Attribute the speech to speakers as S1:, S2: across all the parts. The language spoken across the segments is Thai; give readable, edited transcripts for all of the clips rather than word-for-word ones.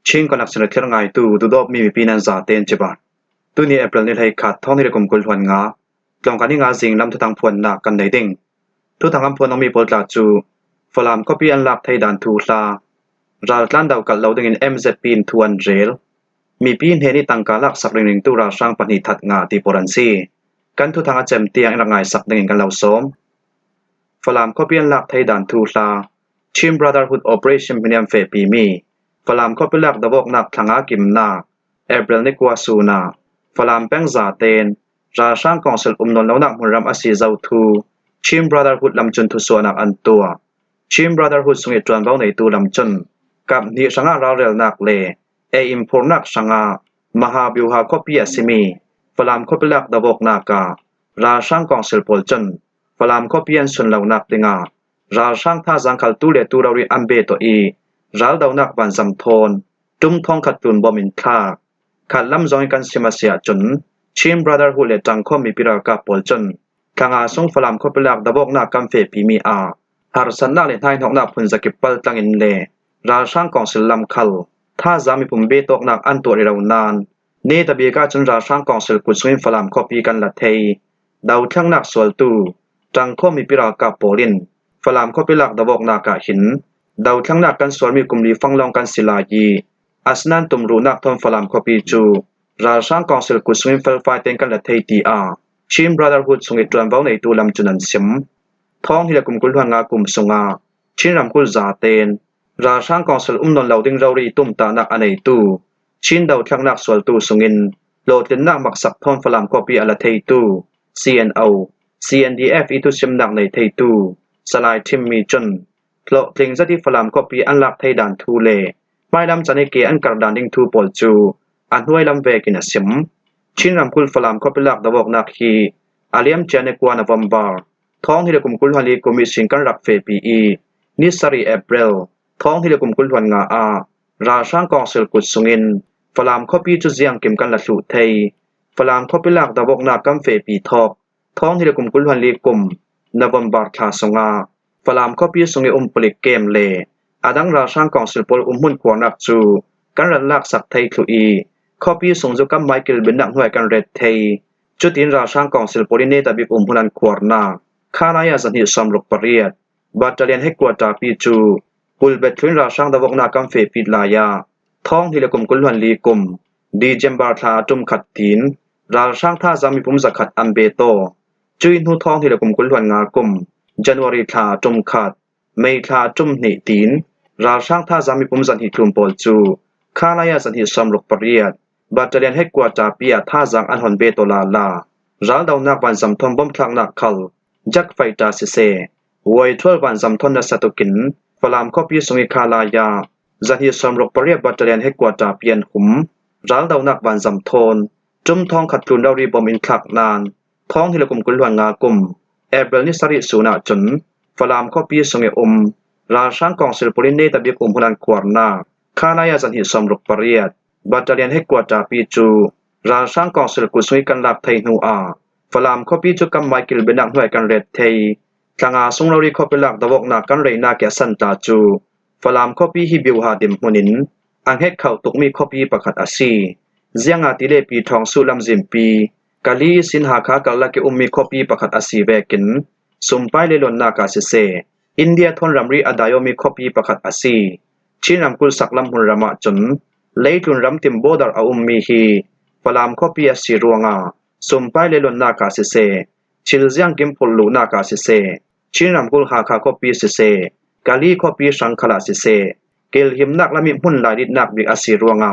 S1: ชิงก็นักสนุกเที่ยวไงดูดอบมีปีนันจ่าเต้นจีบานตัวนี้เอเปริลนี่ให้ขาดท้องที่เรียกกุลหวนงาลองกันที่งาสิงลำทุทางพวนหนักกันได้ดิ่งทุทางคำพวนต้องมีบทลาจูฝรั่งก็ปีอันลับไทยด่านทูลาราลันดาวกัดเราดึงอินMZปีนทวนเรลมีปีนเฮนี่ตังกาลักสักหนึ่งตัวราช่างปณิทัดงาตีโปรันซีกันทุทางอาเจมเตียงรังไงสักหนึ่งกันเราซ้อมฝรั่งก็ปีอันลับไทยด่านทูลาชิม Brotherhood Operation เป็นยังเฟปีมีฝรั่งก็เป็นหลักดาวกนักทางอากิมนาเอเปริลในกัวซูนาฝรั่งแป้งจ่าเตนราช่างกองเซลนนแล้วนักมุนรำอาศัยเจ้าทูชิม Brotherhood ลำจุนทุส่วนนักอันตัวชิม Brotherhood ส่งเหตุจวนเบาในตัวลำจุนกับนิสังอาราเรลนักเล่อิมพอร์นักสังอามหาบิวหาคบีสิมีฝรั่งก็เป็นหลักดาวกนักราช่างกองเซลปอลจุนฝรั่งก็เปลี่ยนส่วนเหล่านักดิงาราช่างท่าจังคัลตูเลตูรารีอันเบโตอีรัลดาวนักบันซัมโทนจุ่มทองขัดตุนบอมินคลาขัดลำจอยกันเสียมาเสียจนชิมบราดาร์ฮูเลจังคอมีปิรากาปอลจนทางอาส่งฝรั่งก็เป็นหลักดาวกนักกัมเฟปีมีอาหารสันนักเลนไทยนกนักพุนสกิปเปิลตังอินเลราช่างกองสิลลำคัลท่าจามีปุ่มเบตกนักอันตัวเรวนานเนตเบียกาจนราช่างกองสิลกุศลฝรั่งก็ปีกันละเทยดาวทั้งนักสวลตูจังคอมีปิรากาปอลินฝรั่งก็เป็นหลักดาวกนักหินดาวทั้งนักกันสวนมีกลุ่มลีฟังลองกันศิลายีอาสนันตุมรูนักทนฝรั่งคอปีจูราช่างกองเซลกุศลเฟลไฟเต็งกันละเทตีอาชิมบราดาร์ฮูดส่งอิตรันเบาในตัวลำจุนันซิมท้องที่ละกุมกุลหันงากุมสงาชินรำกุลจาเตนราช่างกองเซลนนเหลาดิงเรารีตุมตานักอันในตูชินดาวทั้งนักสวลตูส่งอินโหลดเป็นนักมักสับทอนฝรั่งคอปีอัลเทตู CNO CNDF อีตุซิมนักในเทตูสลายทิมมีจนเพราะเพลงจะที่ฝรั่งก็ปีอันลักไทยด่านทูเลไม่ลำจะในเกอันกระดานดิ้งทูปอลจูอันห้วยลำเวกินสิมชินรำคุลฝรั่งก็เป็นหลักดาวกนักฮีอาเลียมเจเนกวานวัมบาร์ท้องที่เรียกกุมกุลฮันลีกุมิสิงกันรักเฟปีอีนิสรีเอเปริลท้องที่เรียกกุมกุลฮันงาอาราช่างกองเซลกุดสุงินฝรั่งก็ปีจุดเสียงเก็มกันละสุเทยฝรั่งก็เป็นหลักดาวกนักกัมเฟปีทอกท้องที่เรียกกุมกุลฮันลีกุมนวัมบาร์คาสงาฝรั่งก็ปีสุงิปลิกเกมเลอาดังราช่างกองสิลปอลหุ่นขวานักจูกันรันลักสักไทยคลุอีข้อปีส่งจุกัมไมเคิลเบนนักหน่วยกันเรดไทยจุดอินราช่างกองสิลปอลินเนตบิบหุ่นขวานาข้านายาสันหิสมรุกปริยดบัตรเลียนให้กวาดจากปีจูปุลเบทวินราช่างดาวกนากัมเฟปิดลายาท้องที่ละกุมกุลหันลีกุมดีเจมบาร์ทาจุมขัดตีนราช่างท่าจามีปุ่มสักขัดอันเบโตจุยนูท้องที่ละกุมกุลหันงากุมจันวารีทาจุมขัดเมทาจุมหนีตีนราช่างท่าจามีปุ่มสันหิคลุมปอลจูข้านายาสันหิสมรุกปริยดบัตรเลียนให้กวาดจากปีท่าจังอันหอนเบโตลาลารัลดาวนักวันสัมทนบ่มทางนักขัลจักไฟตาเซวยทวลวันสัมทนนัสตุกินฝรั่งก็ปีสงิคาลายาจันหิสมรุกปริยดบัตรเลียนให้กวาดจากเปียนหุมรัลดาวนักวันสัมทนจุมทองขัดกลุนดารีบอมอินคลักนานท้องที่ละกุมกุลหันงากุมเอเบลนิสริสุนาจนฝรั่งก็ปีสงิราช่างกองเซลปอลินเนตบิบหุ่นขวานาข้านายาสันหิสมรุกปริยดบัตรเลียนให้กวาดจากปีจูราช่างกองเซลกุศลกันลักไทยนูอาฝรั่งก็ปีจุกัมไมเคิลเบนักหน่วยกันเรดไทยทางอาส่งเรารีคอเป็นหลักดาวกนากันเรนาแกสันตาจูฝรั่งก็ปีฮิบิวหาดิมหุนินอังเฮกเขาตุกมีคอปีประคัดอาซีเจียงอาติเลปีทองสุลำจิมปีกาลีสินหาคากาลักมีคอปีประคัดอาซีเวกินสุมไปเลลอนนากาเซเซอินเดียทนรำรีอดายมีคอปีประคัดอาซีชินรำกุลสักลำหุนรำมาจนเลตุนรำติมโบดาร์อามีฮีฝรั่งคอปีอาซีรวงาสุมไปเลลอนนากาเซเซชิลเซียงกิมพลลูนากาเซเซชินรำกุลหาคาคอปีเซเซกาลีคอปีสังคลาเซเซเกลหิมนักละมิมุนลายดินักบิอาซีรวงา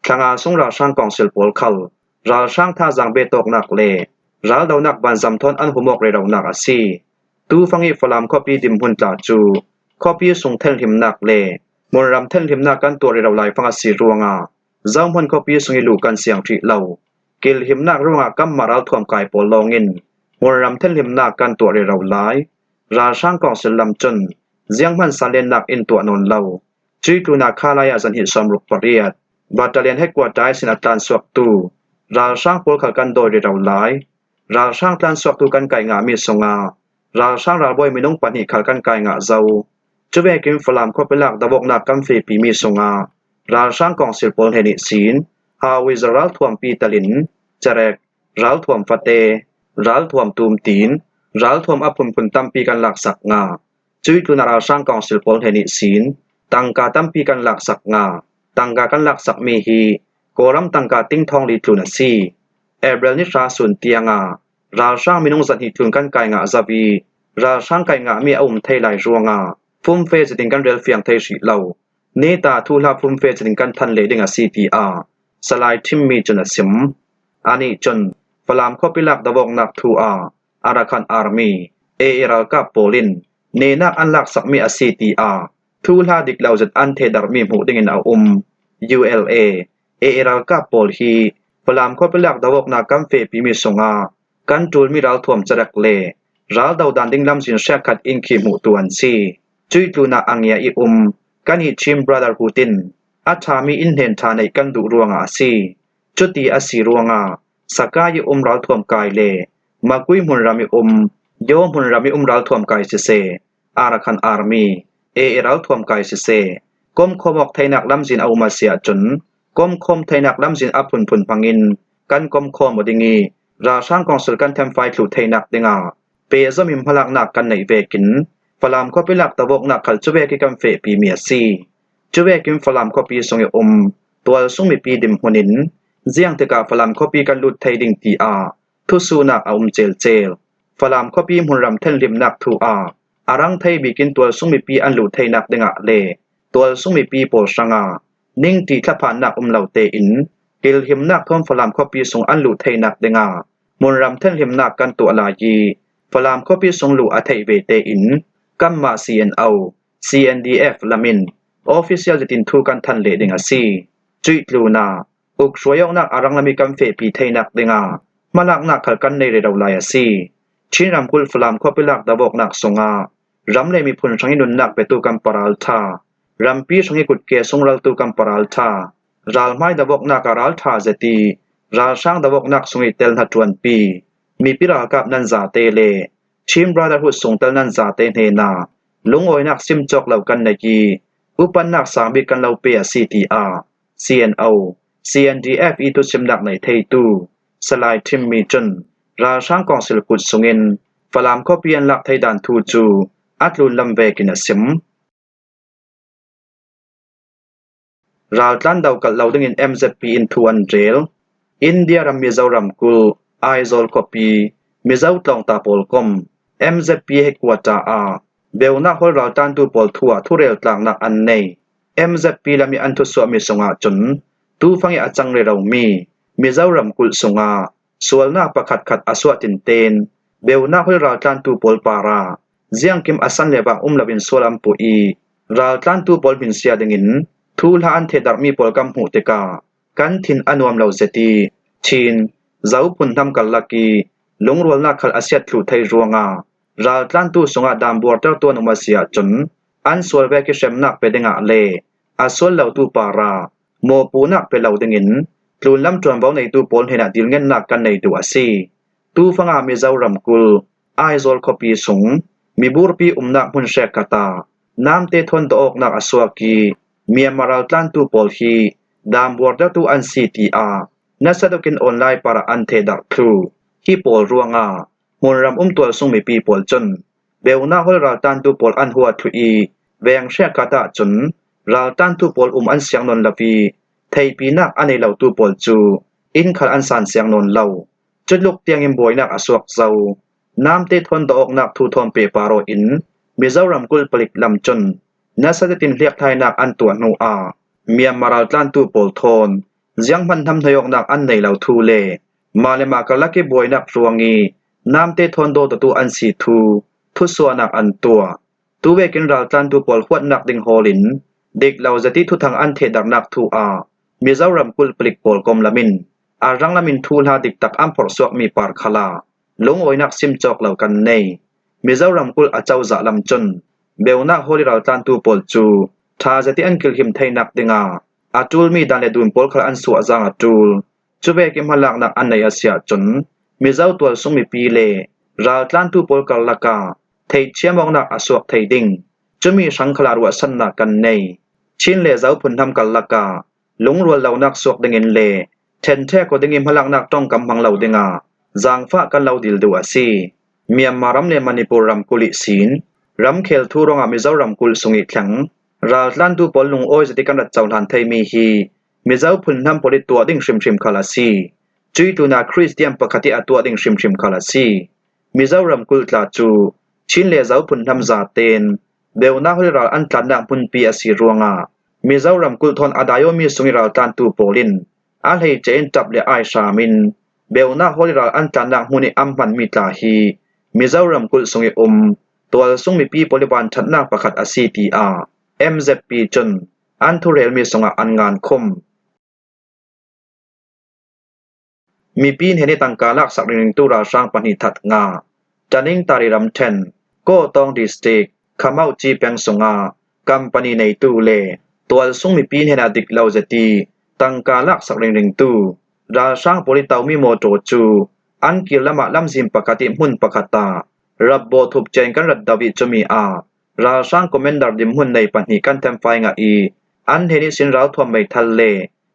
S1: ทางอาส่งราช่างกองเซลปอลคัลราช่างท่าจังเบตกนักเลรัลดาวนักบันซัมทอนอันหุมอกเรดาวนักอาซีตูฟังอีฝรั่งคอปีดิมหุนตาจูคอปีส่งเทลหิมนักเลมนรำเทลหิมนักกันตัวเรดาวไลฟังอาซีรวงาเจ้ามันคอปีส่งอีลูกันเสียงทรีเหล่าเกลหิมนักรวงากัมมารัลทวมกายปอลลองอินมนรำเทลหิมนักกันตัวเรดาวไลราช่างกองเซลลำจนเจียงมันสันเลนนักอินตัวนนเหล่าจุยตูนักข้าลายาสันหิสมรุกปริยดบัตรเลียนให้กวาดใจสินัตตันสวกตูราช่างโพลขัดกันโดยเรดาวไลราช่างตันสวกตูกันไก่งามีสงาราช่างราบอยมีน้องปันหิขัดกันไก่งาเจ้าจุเบกิมฝรั่งก็เป็นหลักดาวกนักกัมฟีปีมีสงา ราช่างกองศิลปลเฮนิศีนฮาวิซรัลทวมปีตลินจแรกรัลทวมฟะเตรัลทวมตูมตีนรัลทวมอภุนพุนตัมปีกันหลักสักงาจุยตุนาราช่างกองศิลปลเฮนิศีนตังกาตัมปีกันหลักสักงาตังกากันหลักสักเมฮีโกรัมตังกาติ้งทองลีตลุนซีเอเบรนิราสุนเตียงาราช่างมินงสันหิตุนกันไกงาซาบีราช่างไกงามีอุมไทไลรัวงาฟุมเฟจติงกันเรลเฟียงไทชิเหลาเนตาทูลาฟุมเฟจติงกันทันเลดิงา CPR สลายทิมมีจนสิมอานิจนฟลามคอปิลักดาวกนักทูอาราคันอาร์มีเอรัลกาโปลินเนนักอันลักสักมี CTR ทูลาดิกลาวจัดอันเทดาร์มีหูดิงินอาULA เอรัลกาโปลฮีฟลามคอปิลักดาวกนักกัมเฟปีมีสงากันจูลมีรัลทวมจรักเลรัลดาวดันดิงลำสินแชกขัดอินขีหูตวนซีจุยตูนาอังยาอิกันฮิชิมบราดาร์ฮูตินอัฐามีอินเห็นทาในกันดุรวงอาซีจุตีอาซีรวงอาสกายรัลทวมกายเลมากุยมุนรามิโยมุนรามิรัลทวมกายเซอาราคันอาร์มีเอรัลทวมกายเซกมคมอกไทนักลำสินเอามาเสียจนกมคมไทนักลำสินอภุนพุนพังินกันกมคมบดิงีราช่างกองสุลกันเทมไฟทลุไทนักดิงาเปซมิมพลักนักกันในเวกินฟลามคอปิลักตะวกนักขัลจุเวกิกัมเฟปีเมียซีจุเวกิมฟลามคอปีสงยตัวสุงมีปีดิมหุนินเจียงตะกาฟลามคอปีกันลุดไทดิงตีทุสูนักเจลฟลามคอปีมุนรำเทนลิมนักทูอารังไทบิกินตัวสุงมีปีอันลุดไทนักดิงะเลตัวสุงมีปีโปสังนิ่งตีทะพานนักเหล่าเตอินกิลหิมนักทอมฟลามคอปีสงอันลุดไทนักดิงะมุนรำเทนลิมนักกันตัวลายีฟลามคอปีสงลุดอไทเวเตอินกัมมา CNDF ลามิน Official จิตินทูกันทันเลดิงาซีจุยตลูนาอุกช่วยนักอารังลามิกัมเฟปีไทนักดิงามาลักนักขัลกันในเรดาวลายซีชินรำคุลฟลามคอปิลักดาวกนักสงารำเลมีพุนสังหินุนนักเปตูกัมปารัลทารำปีสังหิกุดเกสงรัลตูกัมปารัลทารัลไมดาวกนักอารัลทาเจตีรัลช่างดาวกนักสงหิเตลนัดจวนปีมีปิรากับนันซาเตเลชิมบราดาร์ฮุดส่งเตลนันซาเตเนนาลุงโอยนักซิมจอกเหล่ากันในกีอุปันนักสามีกันเหล่าเปีย CTR CNO CNDF อีตุซิมนักในไทตูสลายทิมมีจนราช่างกองศิลปุดสงินฟลามคอเปียนหลักไทยดานทูจูอัตลุนลำเวกินสิมราตันดาวกัลเหล่าดึงอิน MZP อินทวนเจลอินเดียรัมมิซารัมกุลไอโซลคอปีมิซาวตองตาโปลคอม MZP เฮกวาตาเบลนักฮอลราตันตูปอลทัวทุเรลตางนักอันเน MZP ลามีอันทุสวมิสงาจนตูฟังยาจังเรเรามีมิซารัมกุลสงาสวลนักประขัดอสวตินเตนเบลนักฮอลราตันตูปอลปาราเจียงกิมอสันเลบาลบินสวลัมปุอีราตันตูปอลบินเสียดิงินทูลาอันเทดาร์มีปอลกัมหูเตกากันทินอนุมเหล่าเซตีชินเจ้าพุนทำกันลักีลงรัวนักขัลอาเซียตลุไทยรัวงาราตันตูสงาดามบัวเตอร์ตัวนมาเสียจนอันสวลเวกิเชมนักเปดิงะเลอาสวลเหล่าตูปาราโมปูนักเปเหล่าดิงินกลุนลำจวนเบาในตูปอลเฮนัดดิลเงินนักกันในตัวซีตูฟังอามิซาวรัมกุลไอโซลคอปีสงมีบูรปีนักมุนเชกตาน้ำเตทนตอกนักอสวากีเมียมาราตันตูปอลฮีดามบัวเตอร์ตูอัน CTRนัสดกินออนไลน์paraอันเทดักครูที่ปอลรัวงามุนรำตัวส่งมีปีปอลจนเบลนาฮอลราตันตูปอลอันหัวทุอีแวงเชกตาจนราตันตูปอลอันเสียงนนลวีไทยปีนักอันในเหล่าตูปอลจูอินขัลอันสันเสียงนนเหล่าจุดลุกเตียงอิมบอยนักอสวกเจ้าน้ำเตทนตอกนักทูทอมเปปาโรอินมิซารัมกุลปลิกลำจนนัสตินเรียกไทยนักอันตัวนูเมียมาราตันตูปอลทอนยังพันทำทยกนักอันในเหล่าทูเลมาเลมากลักเก็บบอยนักรวงีน้ำเตทนโดตัวอันสีทูทุสวนักอันตัวตูเวกินราตันตูปอลขวดนักดิงโฮลินเด็กเหล่าจะที่ทุทางอันเทดักนักทูมิซารัมกุลปลิกปอลกอมลามินอารังลามินทูลาดิกตักอัมพอร์สวกมีปาร์คลาลงโอยนักซิมจอกเหล่ากันในมิซารัมกุลอาเจ้าจะลำจนเบลนักโฮลิราตันตูปอลจูทาจะที่อันกิลหิมไทยนักดิงอาจูลมีดันเลดูนปอลคลอันสวจางอาจูลจุเวกิมหลักนักอันในอาเซียจนมิซาตัวสงมีปีเลราตันตูปอลกัลลักาไทยเชียมองนักอสวกไทยดิงจะมีสังขลารวสันนักกันในชิ ชินเลเจ้าพุนทำกันละกาหลงรัวเหล่านักสวกดึงเงินเลเทนแท้ก็ดึงเงินพลักนักต้องกำพังเหล่าดึงจางฟ้ากันเหล่าดิลดูอาซีเมียนมารำเนมณิปุรำกุลิศีนรำเคลทูรองอามิเจ้ารำกุลสุงิขังราลันตูปอลลุงโอยจะติกันรัดเจ้าทันไทยมีฮีมิเจ้าพุนทำผลิตตัวดิ่งชิมคาลาซีจุยตูนาคริสเตียนปกติอตัวดิ่งชิมคาลาซีมิเจ้ารำกุลตลาจูชินเลเจ้าพุนทำซาเตนเบลนาฮริราอันตันดังพุนปีอาศิรวงามิเจ้ารำกุลทอนอาดายมีสุงิราตันตูโปลินอาเลเจนจับเลไอชามินเบลนาฮริราอันตันดังมุนิอัมพันมิตาฮีมิเจ้ารำกุลสุงิตัวสุงมีปีปริบาลชัดนักประคัดอาซีตีอาMZP จนอันทุเรลมีสงอันงานคมมีปีนเห็นในตังกาลักสักหนึ่งตุราช่างปณิทัดงาจันิงตาริรัมเทนก็ต้องดิสติกขมาอุจีเปียงสงากัมปนีในตูเลตัวสุงมีปีนเห็นอดิกเลาเจตีตังกาลักสักหนึ่งตูราช่างปริตามีโมโตจูอันกิลละมะลำซิมปกติมุนปกตารับโบทุบเจนกันรัดดาวิจมีอาราช่างคอมเมนดาร์ดิมหุ่นในปัญหากันเต็มไฟงาอีอันเฮนิสินราวทวมไม่ทันเล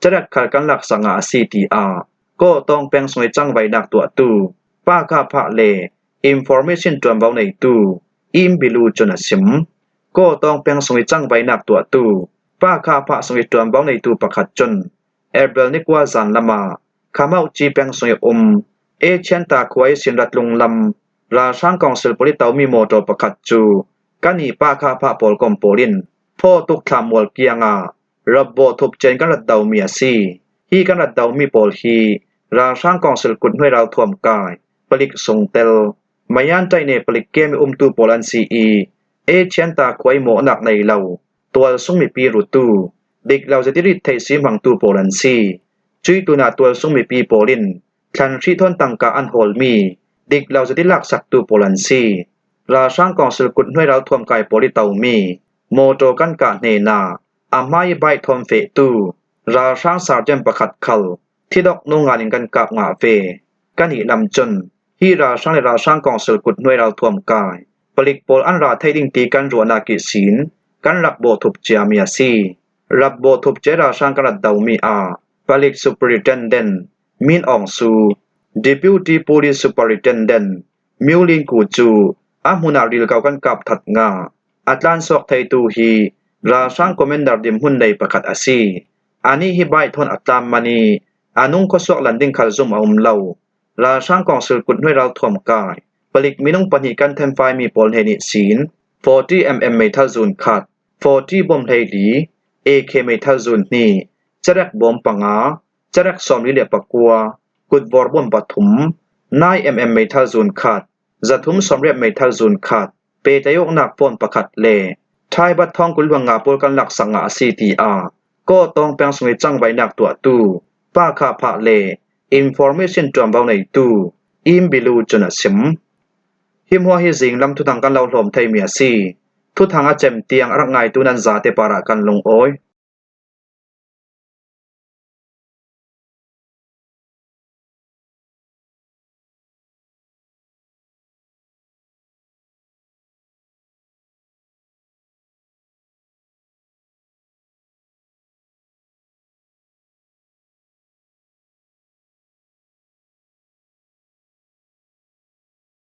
S1: จะรักขัดกันหลักสังอาซีตีอาก็ต้องแปลงสวยจังไว้นักตัวตู้ป้าข้าพระเลอินฟอร์เมชันจวนเบาในตู้อิมบิลูจนสิมก็ต้องแปลงสวยจังไว้นักตัวตู้ป้าข้าพระสวยจวนเบาในตู้ประคัดจนเอเบลนิกว่าจันละมาขามาอุจีแปลงสวยเอเชนตาควายสินรัดลงลำราช่างกองศิลปริตามีโมโตประคัดจูกันนีป้าข้าพระปอลกอมโปลินพ่อตุกทามวลเกียงาระบบทุบเจนกันรัดดาวมีอาซีฮีกันรัดดาวมีปอลฮีราช่างกองศิลกุลห้วยเราท่วมกายปลิกทรงเตลมายันใจเนปลิกเกมตูโปลันซีเอเชนตาควายโมหนักในเราตัวสุงมีปีรุตูเด็กเราจะติริไทยซีมังตูโปลันซีจุยตูนาตัวสุงมีปีโปลินทันชีทนตังกาอันโฮลมีเด็กเราจะติลักสักตูโปลันซีราช่างกองศิลกุลห้วยเราท่วมกายปลิตามีโมโตกันกะเนนาอามาใบทอมเฟตูราช่างสาวเจมประคัดคัลที่ดอกนงงานกันกะงาเฟกันอีลำจนฮีราช่างและราช่างกองศิลกุลห้วยเราท่วมกายปลิกโปลอันราไทยดิงตีกันรัวนากิศีลกันรับโบทุบเจียมีอาซีรับโบทุบเจราช่างกันรัดดาวมีอาปลิกซูเปอริเทนเดนมินอองซูดิพิวตี้โพลิสซูเปอริเทนเดนมิวลินกูจูอามุนาริลเกากันกับถัดงาอัตลานสอกไทยตูฮีราช่างคอมเมนดาร์ดิมหุ่นในประคัดอาซีอันนี้ฮิบายทนอัตลามมานีอานุงก็สอกลันดิงคัลซุมอาเลาราช่างกองศิลกุลห้วยเราท่วมกายปลิกมินุงปนิกันเทมไฟมีปอลเฮนิศีน40 mm เมทัลซูนคัด40บอมไทยลี AK เมทัลซูนนี่จะรักบอมปังาจะรักสอมลิเลปกัวกุดบอร์บอมปฐุม9 mm เมทัลซูนคัดจะทุ่มสอมเรียบเมทัลซูนคัดเปตยกนักปนประคัดเลทายบัดทองกุลวงงาปลกันหลักสังอาซีตีอาก็ต้องแปลงสวยจังไว้นักตัวตู้ป้าข้าพระเลอินฟอร์เมชันจวมเบาในตู้อิมบิลูจนสิมหิมหัวฮิสิงลำทุตังกันเราหลอมไทยเมียซีทุทางอาเจมเตียงรักไงตูนันซาเตปาระกันลงโอย